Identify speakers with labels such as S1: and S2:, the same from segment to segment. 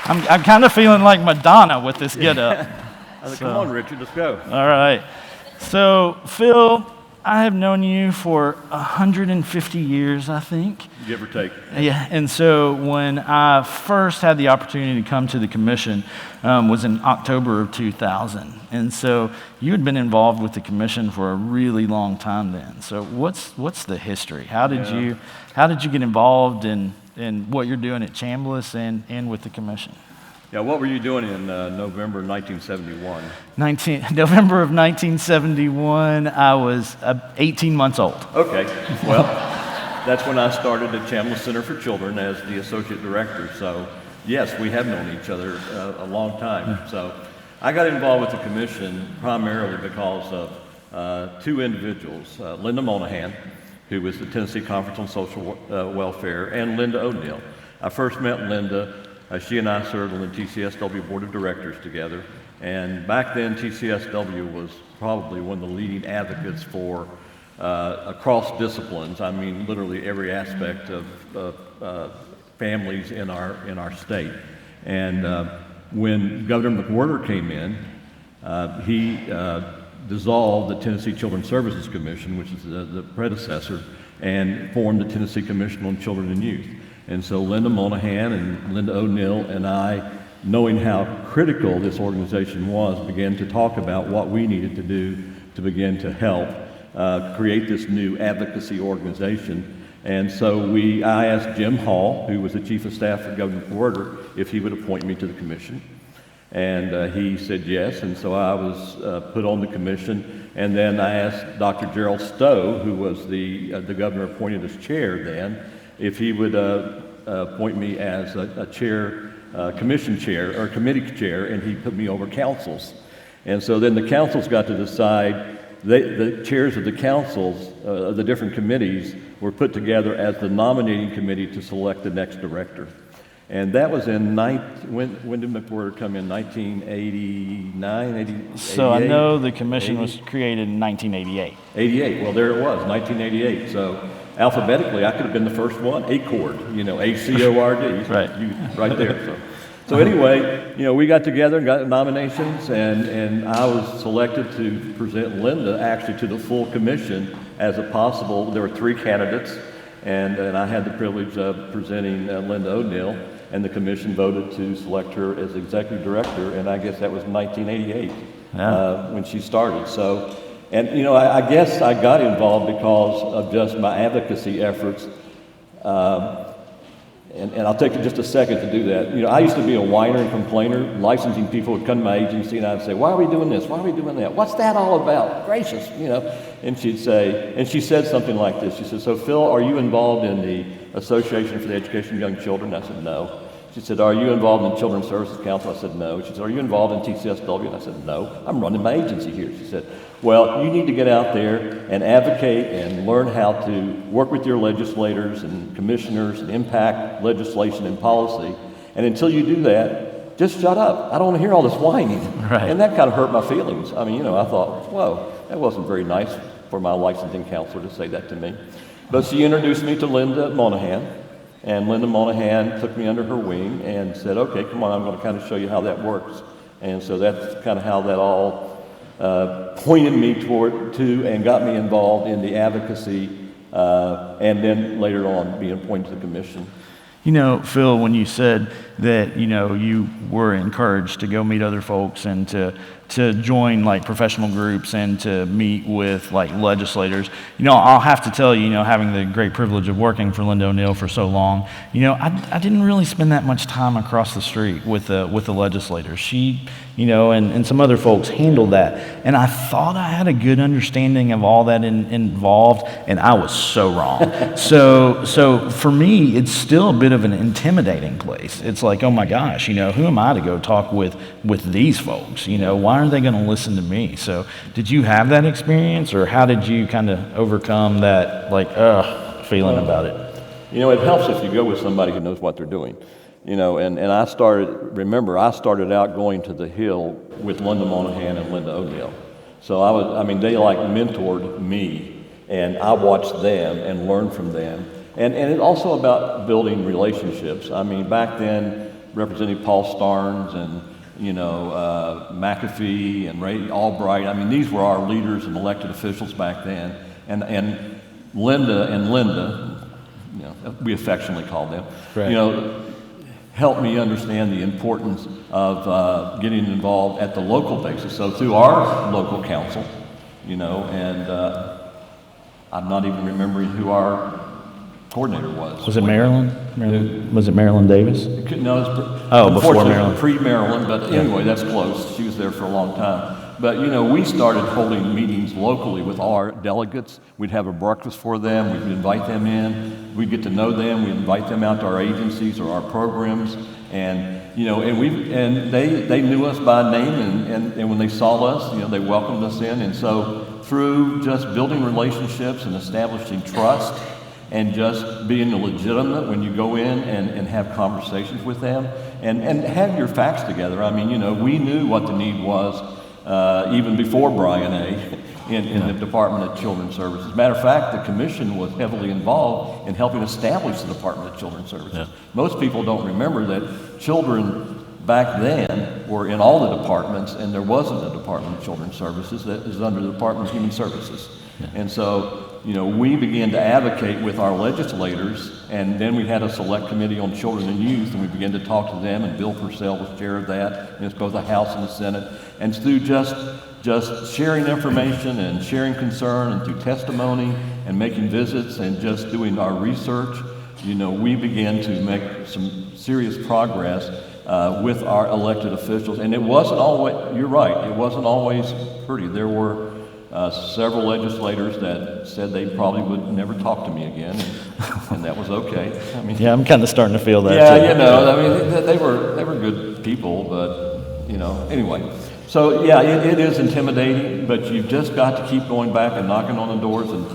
S1: I'm kind of feeling like Madonna with this get-up.
S2: I said, come on, Richard, let's go.
S1: All right. So, Phil, I have known you for 150 years, I think.
S2: Give or take.
S1: Yeah, and so when I first had the opportunity to come to the commission was in October of 2000. And so you had been involved with the commission for a really long time then. So what's the history? How did you get involved in what you're doing at Chambliss and with the commission?
S2: Yeah, what were you doing in November 1971?
S1: November of 1971, I was 18 months old.
S2: Okay, well, that's when I started at Chambliss Center for Children as the associate director. So, yes, we have known each other a long time. So, I got involved with the commission primarily because of two individuals, Linda Monahan, who was the Tennessee Conference on Social Welfare, and Linda O'Neill. I first met Linda. She and I served on the TCSW Board of Directors together, and back then TCSW was probably one of the leading advocates for across disciplines. I mean, literally every aspect of families in our state. And when Governor McWhorter came in, he dissolved the Tennessee Children's Services Commission, which is the predecessor, and formed the Tennessee Commission on Children and Youth. And so Linda Monahan and Linda O'Neill and I, knowing how critical this organization was, began to talk about what we needed to do to begin to help create this new advocacy organization. And so I asked Jim Hall, who was the chief of staff for Governor McWhorter, if he would appoint me to the commission. And he said yes, and so I was put on the commission. And then I asked Dr. Gerald Stowe, who was the governor appointed as chair then, if he would appoint me as a chair, commission chair, or committee chair, and he put me over councils. And so then the councils got to decide, the chairs of the councils, of the different committees, were put together as the nominating committee to select the next director. And that was when did McWhorter come in? 1989, 88?
S1: So I know the commission was created in 1988.
S2: 88, well there it was, 1988. So alphabetically, I could have been the first one. Acord, A-C-O-R-D. Right there. So anyway, we got together and got nominations, and I was selected to present Linda actually to the full commission as a possible. There were three candidates, and I had the privilege of presenting Linda O'Neill, and the commission voted to select her as executive director, and I guess that was 1988 when she started. So. And, I guess I got involved because of just my advocacy efforts. And I'll take just a second to do that. I used to be a whiner and complainer. Licensing people would come to my agency and I'd say, why are we doing this? Why are we doing that? What's that all about? Gracious, And she'd say, and she said something like this. She said, so Phil, are you involved in the Association for the Education of Young Children? I said, no. She said, are you involved in Children's Services Council? I said, no. She said, are you involved in TCSW? And I said, no. I'm running my agency here. She said, well, you need to get out there and advocate and learn how to work with your legislators and commissioners and impact legislation and policy. And until you do that, just shut up. I don't want to hear all this whining.
S1: Right.
S2: And that kind of hurt my feelings. I mean, I thought, whoa, that wasn't very nice for my licensing counselor to say that to me. But she introduced me to Linda Monahan. And Linda Monahan took me under her wing and said, okay, come on, I'm going to kind of show you how that works. And so that's kind of how that all pointed me to and got me involved in the advocacy, and then later on being appointed to the commission.
S1: Phil, when you said that, you were encouraged to go meet other folks and to join professional groups and to meet with legislators, I'll have to tell you, having the great privilege of working for Linda O'Neill for so long, I didn't really spend that much time across the street with the legislators. She, and some other folks handled that. And I thought I had a good understanding of all that involved, and I was so wrong. So for me, it's still a bit of an intimidating place. It's like, oh my gosh, who am I to go talk with these folks? Why aren't they going to listen to me? So did you have that experience, or how did you kind of overcome that feeling about it?
S2: It helps if you go with somebody who knows what they're doing. And I started out going to the Hill with Linda Monahan and Linda O'Neill. So they mentored me, and I watched them and learned from them. And it's also about building relationships. Back then, Representative Paul Starnes and, McAfee and Ray Albright. I mean, these were our leaders and elected officials back then. And Linda, we affectionately called them,
S1: Right.
S2: Helped me understand the importance of getting involved at the local basis. So through our local council, and I'm not even remembering who our coordinator was.
S1: Was it Marilyn? Was it Marilyn Davis?
S2: No, it was
S1: Oh, before
S2: unfortunately
S1: Marilyn.
S2: pre-Marilyn, but anyway, that's close. She was there for a long time. But, we started holding meetings locally with all our delegates. We'd have a breakfast for them. We'd invite them in. We'd get to know them. We'd invite them out to our agencies or our programs. And, and they knew us by name. And when they saw us, they welcomed us in. And so through just building relationships and establishing trust and just being legitimate when you go in and have conversations with them and have your facts together. I mean, we knew what the need was even before Brian A. in the Department of Children's Services. Matter of fact, the commission was heavily involved in helping establish the Department of Children's Services.
S1: Yeah.
S2: Most people don't remember that children back then were in all the departments, and there wasn't a Department of Children's Services that is under the Department of Human Services. Yeah. And so, we began to advocate with our legislators, and then we had a select committee on children and youth, and we began to talk to them, and Bill Purcell was chair of that, and it's both the House and the Senate. And through just sharing information and sharing concern and through testimony and making visits and just doing our research, we began to make some serious progress with our elected officials. And it wasn't always, you're right, it wasn't always pretty. There were several legislators that said they probably would never talk to me again, and that was okay. I mean,
S1: Yeah, I'm kind of starting to feel that
S2: yeah,
S1: too.
S2: they were good people, but anyway. So yeah, it is intimidating, but you've just got to keep going back and knocking on the doors and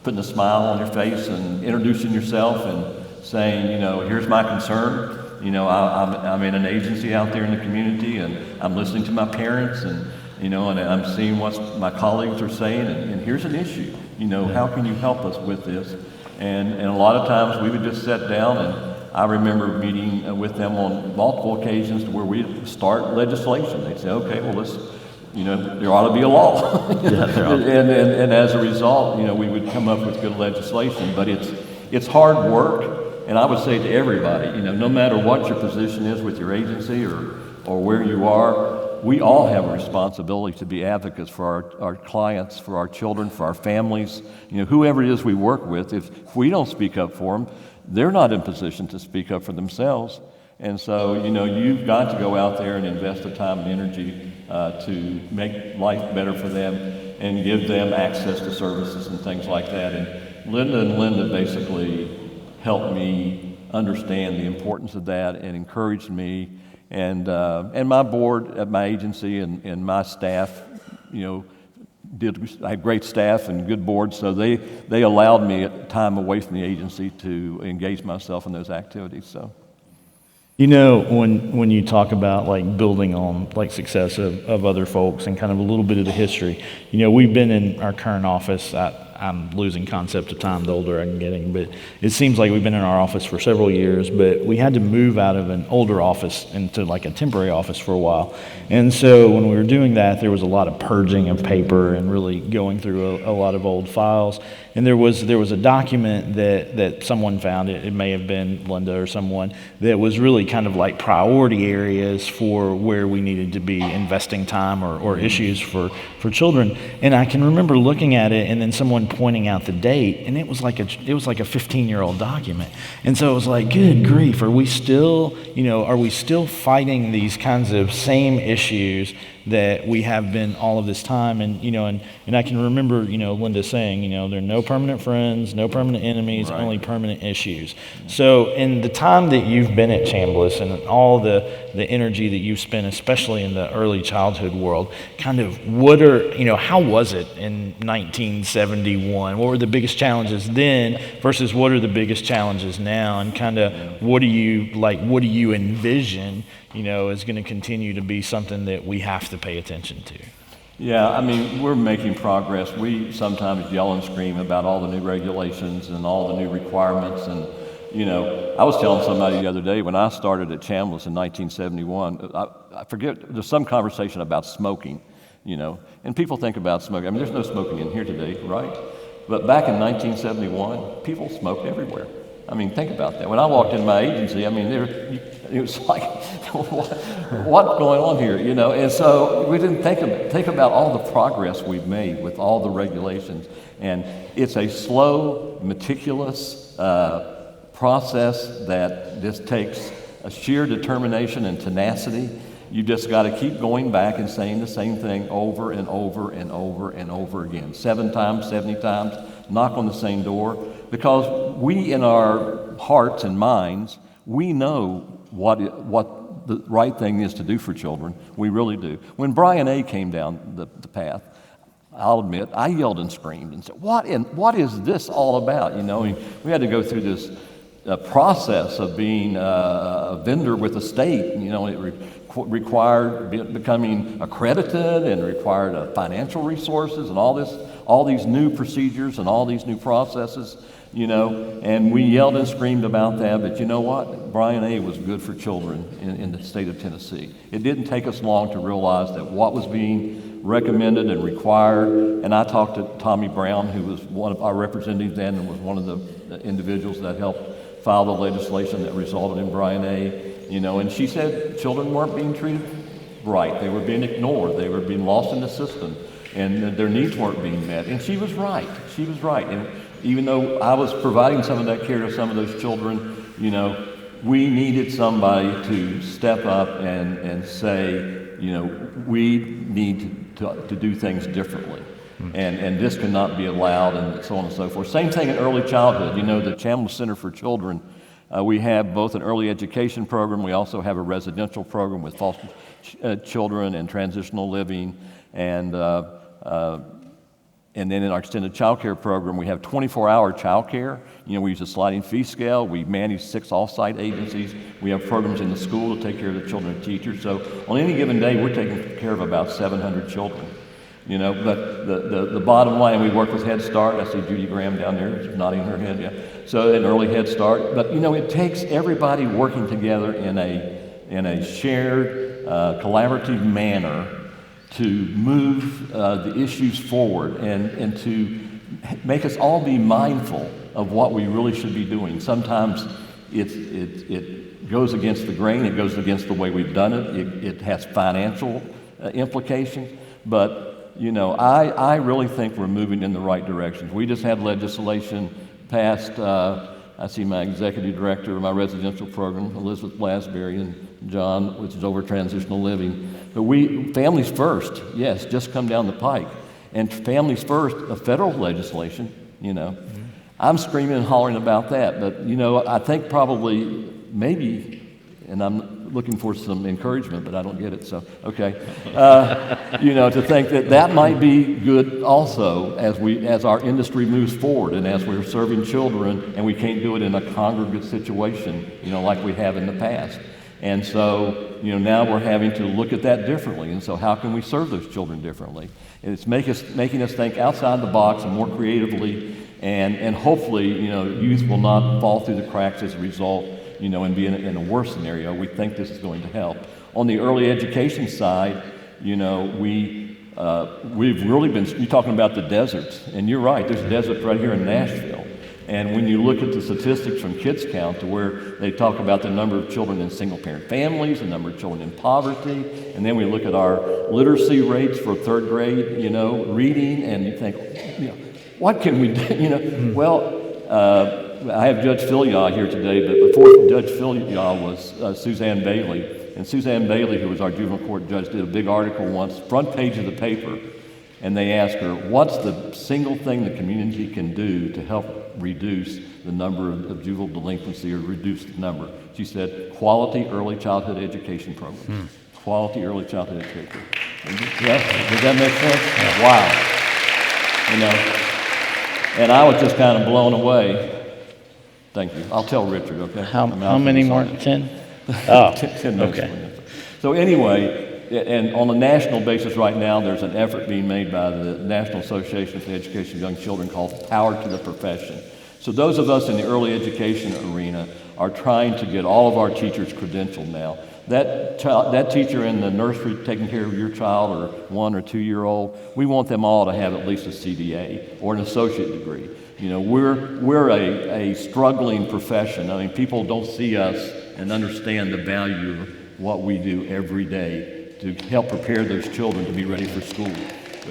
S2: putting a smile on your face and introducing yourself and saying, here's my concern. I'm in an agency out there in the community, and I'm listening to my parents, and and I'm seeing what my colleagues are saying, and here's an issue. How can you help us with this? And a lot of times we would just sit down, and I remember meeting with them on multiple occasions where we'd start legislation. They'd say, okay, well, let's, there ought to be a law. and as a result, we would come up with good legislation. But it's hard work, and I would say to everybody, no matter what your position is with your agency or where you are, we all have a responsibility to be advocates for our clients, for our children, for our families, whoever it is we work with. If we don't speak up for them, they're not in position to speak up for themselves. And so, you've got to go out there and invest the time and energy to make life better for them and give them access to services and things like that. And Linda basically helped me understand the importance of that and encouraged me. And my board at my agency and my staff, I had great staff and good boards, so they allowed me time away from the agency to engage myself in those activities. So,
S1: when you talk about like building on like success of other folks and kind of a little bit of the history, we've been in our current office. I'm losing concept of time the older I'm getting, but it seems like we've been in our office for several years, but we had to move out of an older office into like a temporary office for a while. And so when we were doing that, there was a lot of purging of paper and really going through a lot of old files. And there was a document that someone found, it may have been Linda or someone, that was really kind of like priority areas for where we needed to be investing time or issues for children. And I can remember looking at it and then someone pointing out the date, and it was like a 15-year-old document. And so it was like, good grief, are we still fighting these kinds of same issues that we have been all of this time? And and I can remember Linda saying, there are no permanent friends, no permanent enemies,
S2: right.
S1: Only permanent issues. So in the time that you've been at Chambliss and all the energy that you've spent, especially in the early childhood world, kind of how was it in 1971? What were the biggest challenges then versus what are the biggest challenges now? And kind of what do you envision is going to continue to be something that we have to pay attention to?
S2: Yeah, we're making progress. We sometimes yell and scream about all the new regulations and all the new requirements, and I was telling somebody the other day when I started at Chambliss in 1971, I forget, there's some conversation about smoking, and people think about smoking. I mean, there's no smoking in here today, right? But back in 1971, people smoked everywhere. I mean, think about that. When I walked in my agency, I mean, it was like, what's going on here, And so we didn't think about all the progress we've made with all the regulations. And it's a slow, meticulous process that just takes a sheer determination and tenacity. You just got to keep going back and saying the same thing over and over and over and over again. 7 times, 70 times, knock on the same door. Because we, in our hearts and minds, we know what the right thing is to do for children. We really do. When Brian A. came down the path, I'll admit, I yelled and screamed and said, what is this all about? We had to go through this process of being a vendor with the state. It required becoming accredited and required financial resources and all these new procedures and all these new processes, and we yelled and screamed about that. But you know what? Brian A. was good for children in the state of Tennessee. It didn't take us long to realize that what was being recommended and required, and I talked to Tommy Brown, who was one of our representatives then and was one of the individuals that helped file the legislation that resulted in Brian A., and she said children weren't being treated right. They were being ignored. They were being lost in the system, and their needs weren't being met. And she was right. She was right. And even though I was providing some of that care to some of those children, we needed somebody to step up and say, we need to do things differently. And this cannot be allowed, and so on and so forth. Same thing in early childhood. The Chambliss Center for Children, we have both an early education program. We also have a residential program with foster children and transitional living. And then in our extended child care program, we have 24-hour child care. We use a sliding fee scale. We manage 6 off-site agencies. We have programs in the school to take care of the children and teachers. So on any given day, we're taking care of about 700 children. But the bottom line, we work with Head Start. I see Judy Graham down there, she's nodding her head, yeah. So an early Head Start. But it takes everybody working together in a shared, collaborative manner to move the issues forward and to make us all be mindful of what we really should be doing. Sometimes it goes against the grain. It goes against the way we've done it. It has financial implications, but I really think we're moving in the right directions. We just had legislation passed. I see my executive director of my residential program, Elizabeth Blasberry, and John, which is over transitional living. But Families First, yes, just come down the pike. And Families First, a federal legislation, I'm screaming and hollering about that. But, I think probably, maybe, and I'm looking for some encouragement, but I don't get it, so, okay. To think that might be good also as our industry moves forward and as we're serving children and we can't do it in a congregate situation, like we have in the past. And so, now we're having to look at that differently. And so how can we serve those children differently? And it's making us think outside the box and more creatively, and hopefully, youth will not fall through the cracks as a result, and be in a worse scenario. We think this is going to help. On the early education side, we've really been, you're talking about the deserts, and you're right, there's deserts right here in Nashville. And when you look at the statistics from Kids Count to where they talk about the number of children in single-parent families, the number of children in poverty, and then we look at our literacy rates for 3rd grade, reading, and you think, what can we do? Well, I have Judge Filiaw here today, but before Judge Filiaw was Suzanne Bailey. And Suzanne Bailey, who was our juvenile court judge, did a big article once, front page of the paper, and they asked her, what's the single thing the community can do to help reduce the number of juvenile delinquency or reduce the number? She said, quality early childhood education program. Quality early childhood education. Yes, does that make sense? Wow. And I was just kind of blown away. Thank you. I'll tell Richard, okay?
S3: How many more? 10? Oh,
S2: 10
S3: okay.
S2: So anyway, and on a national basis right now, there's an effort being made by the National Association for the Education of Young Children called Power to the Profession So those of us in the early education arena are trying to get all of our teachers credentialed now. That teacher in the nursery taking care of your child or 1 or 2 year old, we want them all to have at least a CDA or an associate degree. We're a struggling profession. I mean, people don't see us and understand the value of what we do every day to help prepare those children to be ready for school.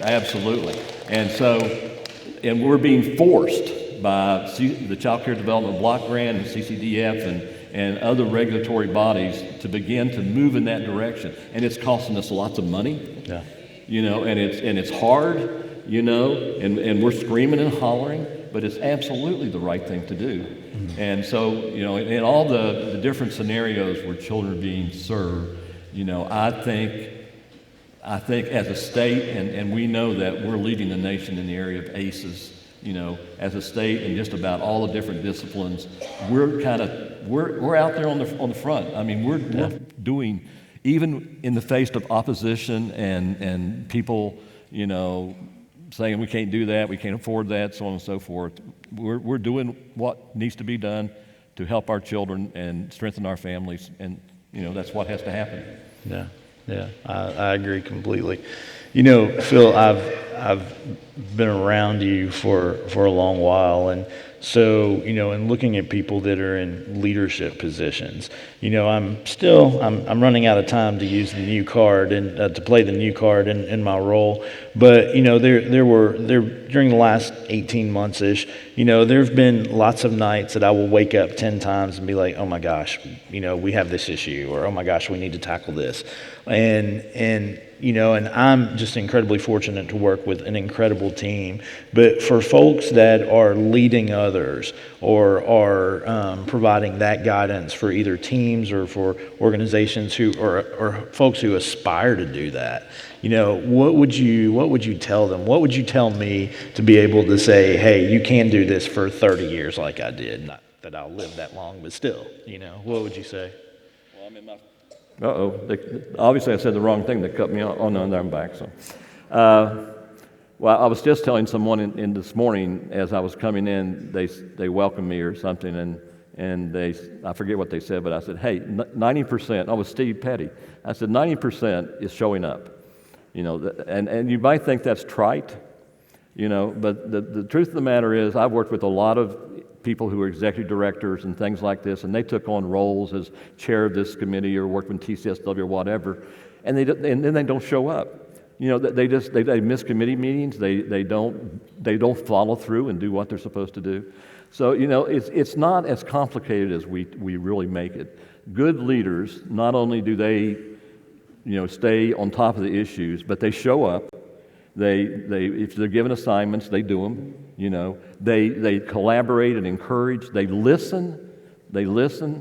S2: Absolutely. And we're being forced by the Child Care Development Block Grant and CCDF and other regulatory bodies to begin to move in that direction. And it's costing us lots of money.
S3: Yeah.
S2: And it's hard, and we're screaming and hollering, but it's absolutely the right thing to do. Mm-hmm. And so, in all the different scenarios where children are being served, I think as a state, and we know that we're leading the nation in the area of ACEs, as a state and just about all the different disciplines, we're out there on the front. I mean, we're doing, even in the face of opposition and people, saying we can't do that, we can't afford that, so on and so forth. We're doing what needs to be done to help our children and strengthen our families, and that's what has to happen.
S3: Yeah, I agree completely. Phil, I've been around you for a long while, and so in looking at people that are in leadership positions, I'm running out of time to use the new card and to play the new card in my role. But there during the last 18 months ish, there've been lots of nights that I will wake up 10 times and be like, oh my gosh, we have this issue, or oh my gosh, we need to tackle this, and I'm just incredibly fortunate to work with an incredible team. But for folks that are leading others or are providing that guidance for either teams or for organizations or folks who aspire to do that, what would you tell them? What would you tell me to be able to say, hey, you can do this for 30 years like I did? Not that I'll live that long, but still, what would you say?
S2: Well, I'm in my... Obviously I said the wrong thing. They cut me off. Oh, no, I'm back. So, well, I was just telling someone in this morning as I was coming in, they welcomed me or something, and I forget what they said, but I said, hey, 90%, I was Steve Petty. I said 90% is showing up, and you might think that's trite, but the truth of the matter is I've worked with a lot of people who are executive directors and things like this, and they took on roles as chair of this committee or worked with TCSW or whatever, and then they don't show up. They miss committee meetings. They don't follow through and do what they're supposed to do. So it's not as complicated as we really make it. Good leaders, not only do they stay on top of the issues, but they show up. They if they're given assignments, they do them. They collaborate and encourage. They listen, and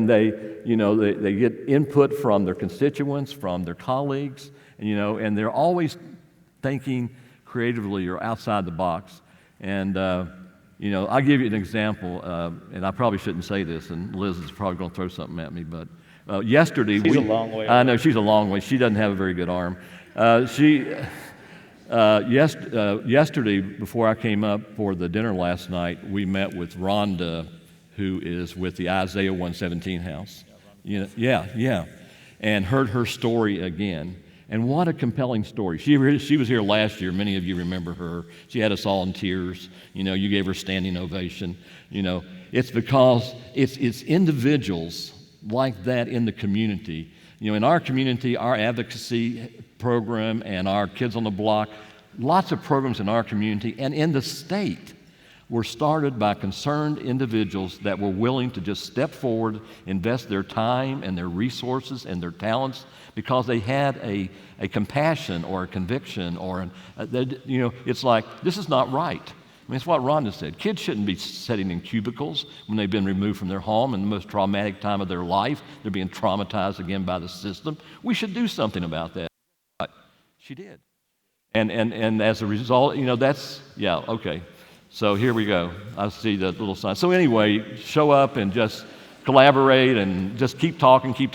S2: they get input from their constituents, from their colleagues, and they're always thinking creatively or outside the box. And I'll give you an example, and I probably shouldn't say this, and Liz is probably going to throw something at me, but yesterday
S3: she's a long way.
S2: I know she's a long way. She doesn't have a very good arm. Yesterday, before I came up for the dinner last night, we met with Rhonda, who is with the Isaiah 117 house. And heard her story again. And what a compelling story. She was here last year. Many of you remember her. She had us all in tears. You gave her standing ovation. It's because it's individuals like that in the community. In our community, our advocacy program and our Kids on the Block, lots of programs in our community and in the state were started by concerned individuals that were willing to just step forward, invest their time and their resources and their talents because they had a compassion or a conviction or it's like, this is not right. I mean, it's what Rhonda said. Kids shouldn't be sitting in cubicles when they've been removed from their home in the most traumatic time of their life. They're being traumatized again by the system. We should do something about that. But she did. And as a result, okay. So here we go. I see the little sign. So anyway, show up and just collaborate and just keep talking, keep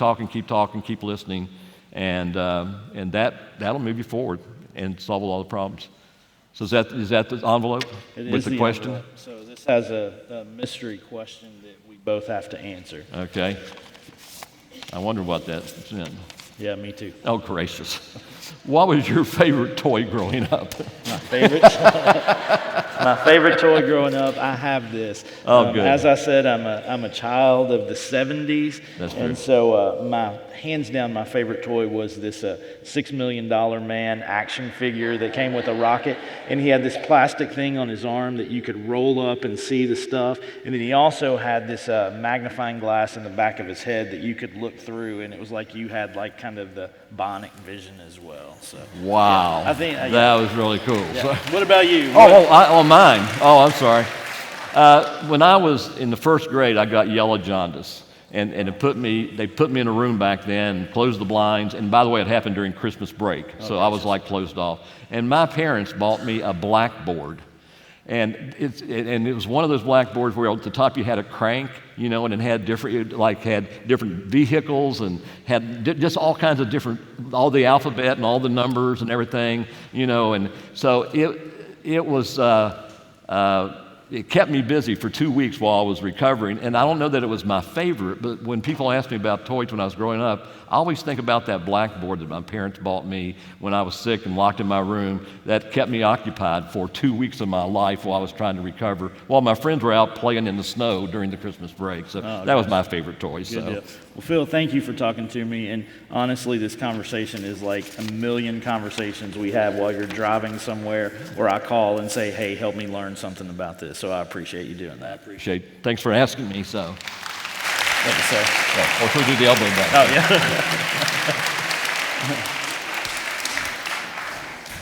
S2: listening, and that'll move you forward and solve a lot of problems. So is that the envelope
S3: It
S2: with
S3: is
S2: the question?
S3: envelope. So this has a mystery question that we both have to answer.
S2: Okay. I wonder what that's in.
S3: Yeah, me too.
S2: Oh, gracious. What was your favorite toy growing up?
S3: My favorite, my favorite toy growing up. I have this.
S2: Oh, good.
S3: As I said, I'm a child of the '70s,
S2: That's true.
S3: and so my hands down my favorite toy was this $6 Million Man action figure that came with a rocket, and he had this plastic thing on his arm that you could roll up and see the stuff, and then he also had this magnifying glass in the back of his head that you could look through, and it was like you had like kind of the bionic vision as well. So
S2: Wow.
S3: yeah, I think
S2: that was really cool.
S3: yeah.
S2: So-
S3: What about you?
S2: Mine. Oh, I'm sorry. When I was in the first grade, I got yellow jaundice. And they put me in a room back then, closed the blinds. And by the way, it happened during Christmas break. So I was like closed off. And my parents bought me a blackboard. And it was one of those blackboards where at the top you had a crank, you know, and it had different vehicles and had just all kinds of different, all the alphabet and all the numbers and everything, you know. And so it kept me busy for 2 weeks while I was recovering. And I don't know that it was my favorite, but when people ask me about toys when I was growing up, I always think about that blackboard that my parents bought me when I was sick and locked in my room. That kept me occupied for 2 weeks of my life while I was trying to recover, while my friends were out playing in the snow during the Christmas break. So that was my favorite toy.
S3: Good deal. Well, Phil, thank you for talking to me. And honestly, this conversation is like a million conversations we have while you're driving somewhere, where I call and say, hey, help me learn something about this. So I appreciate you doing that.
S2: Appreciate it. Thanks for asking me. So,
S3: Thank you, sir.
S2: or should we do the elbow button?
S3: Oh, yeah.